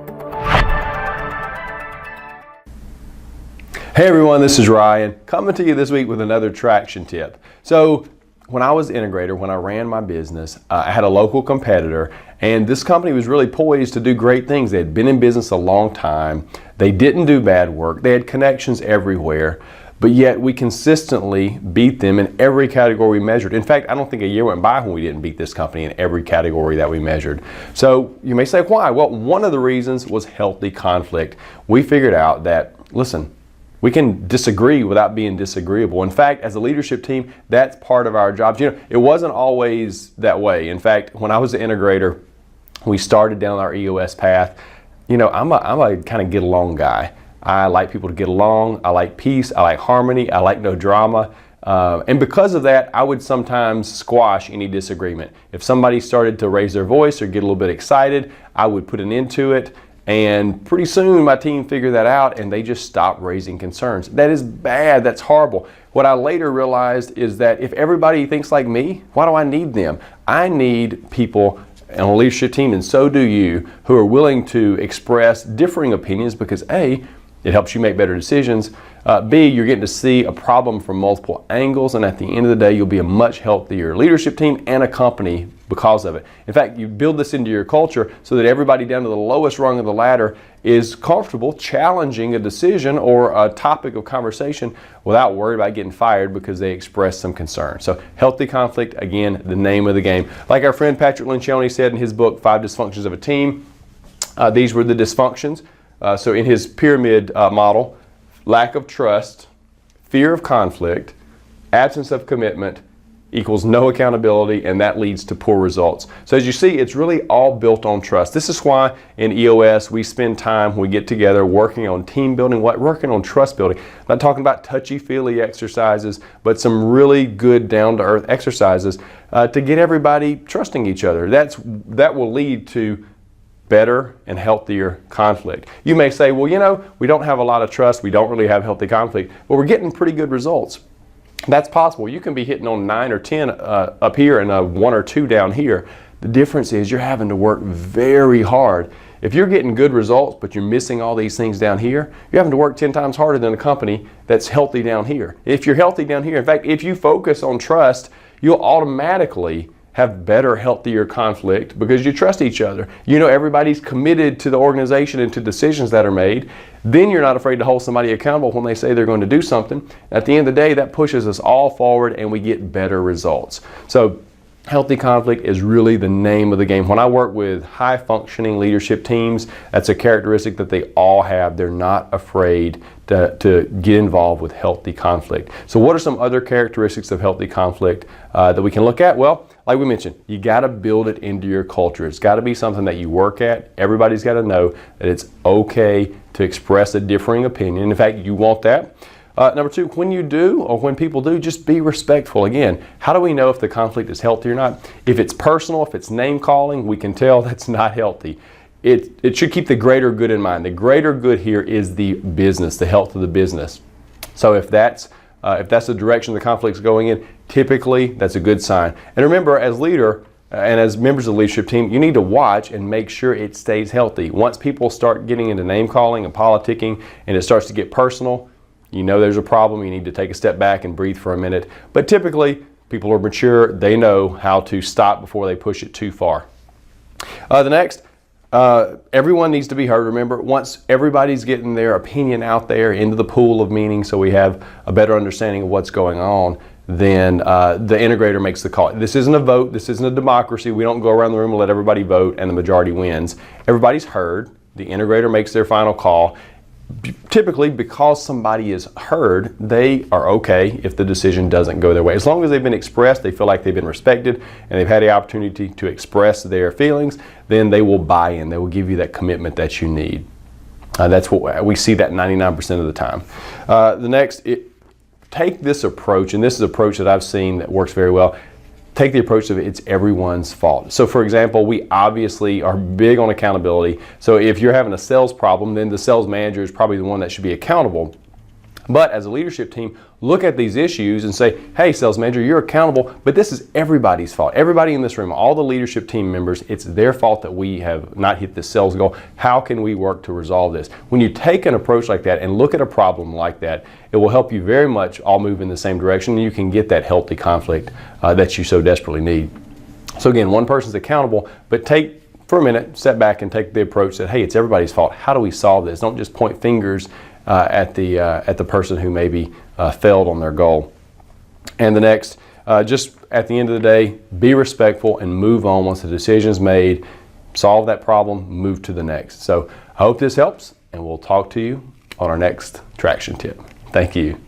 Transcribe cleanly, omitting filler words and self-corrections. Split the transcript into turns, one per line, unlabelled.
Hey everyone, this is Ryan coming to you this week with another traction tip. So when I was integrator, when I ran my business, I had a local competitor, and this company was really poised to do great things. They had been in business a long time. They didn't do bad work. They had connections everywhere, but yet we consistently beat them in every category we measured. In fact, I don't think a year went by when we didn't beat this company in every category that we measured. So you may say, why? Well, one of the reasons was healthy conflict. We figured out that, listen, we can disagree without being disagreeable. In fact, as a leadership team, that's part of our jobs. You know, it wasn't always that way. In fact, when I was an integrator, we started down our EOS path. You know, I'm a kind of get along guy. I like people to get along. I like peace. I like harmony. I like no drama. And because of that, I would sometimes squash any disagreement. If somebody started to raise their voice or get a little bit excited, I would put an end to it. And pretty soon my team figured that out and they just stopped raising concerns. That is bad, that's horrible. What I later realized is that if everybody thinks like me, why do I need them? I need people on a leadership team, and so do you, who are willing to express differing opinions because A, it helps you make better decisions. B, you're getting to see a problem from multiple angles, and at the end of the day, you'll be a much healthier leadership team and a company because of it. In fact, you build this into your culture so that everybody down to the lowest rung of the ladder is comfortable challenging a decision or a topic of conversation without worried about getting fired because they expressed some concern. So healthy conflict, again, the name of the game. Like our friend Patrick Lencioni said in his book, 5 Dysfunctions of a Team, these were the dysfunctions. So in his pyramid model, lack of trust, fear of conflict, absence of commitment equals no accountability, and that leads to poor results. So as you see, it's really all built on trust. This is why in EOS we spend time when we get together working on team building, working on trust building. I'm not talking about touchy-feely exercises, but some really good down-to-earth exercises to get everybody trusting each other. That will lead to better and healthier conflict. You may say, well, you know, we don't have a lot of trust, we don't really have healthy conflict, but we're getting pretty good results. That's possible. You can be hitting on 9 or 10 up here and 1 or 2 down here. The difference is you're having to work very hard. If you're getting good results, but you're missing all these things down here, you're having to work 10 times harder than a company that's healthy down here. If you're healthy down here, in fact, if you focus on trust, you'll automatically have better, healthier conflict because you trust each other. You know everybody's committed to the organization and to decisions that are made. Then you're not afraid to hold somebody accountable when they say they're going to do something. At the end of the day, that pushes us all forward and we get better results. So healthy conflict is really the name of the game. When I work with high-functioning leadership teams, that's a characteristic that they all have. They're not afraid to get involved with healthy conflict. So what are some other characteristics of healthy conflict that we can look at? Well, like we mentioned, you got to build it into your culture. It's got to be something that you work at. Everybody's got to know that it's okay to express a differing opinion. In fact, you want that. Number 2, when you do, or when people do, just be respectful. Again, how do we know if the conflict is healthy or not? If it's personal, if it's name calling, we can tell that's not healthy. It should keep the greater good in mind. The greater good here is the business, the health of the business. So if that's the direction the conflict's going in, typically that's a good sign. And remember, as leader and as members of the leadership team, you need to watch and make sure it stays healthy. Once people start getting into name calling and politicking and it starts to get personal, you know there's a problem. You need to take a step back and breathe for a minute. But typically, people are mature. They know how to stop before they push it too far. The next, everyone needs to be heard. Remember, once everybody's getting their opinion out there into the pool of meaning so we have a better understanding of what's going on, then the integrator makes the call. This isn't a vote. This isn't a democracy. We don't go around the room and let everybody vote and the majority wins. Everybody's heard. The integrator makes their final call. Typically, because somebody is heard, they are okay if the decision doesn't go their way. As long as they've been expressed, they feel like they've been respected, and they've had the opportunity to express their feelings, then they will buy in. They will give you that commitment that you need. That's what we see that 99% of the time. The next, take this approach, and this is an approach that I've seen that works very well. Take the approach of it's everyone's fault. So for example, we obviously are big on accountability. So if you're having a sales problem, then the sales manager is probably the one that should be accountable. But as a leadership team, look at these issues and say, hey, sales manager, you're accountable, but this is everybody's fault. Everybody in this room, all the leadership team members, it's their fault that we have not hit this sales goal. How can we work to resolve this? When you take an approach like that and look at a problem like that, it will help you very much all move in the same direction, and you can get that healthy conflict that you so desperately need. So again, one person's accountable, but take for a minute, step back and take the approach that, hey, it's everybody's fault. How do we solve this? Don't just point fingers at the person who maybe failed on their goal. And the next, just at the end of the day, be respectful and move on once the decision's made. Solve that problem, move to the next. So I hope this helps, and we'll talk to you on our next traction tip. Thank you.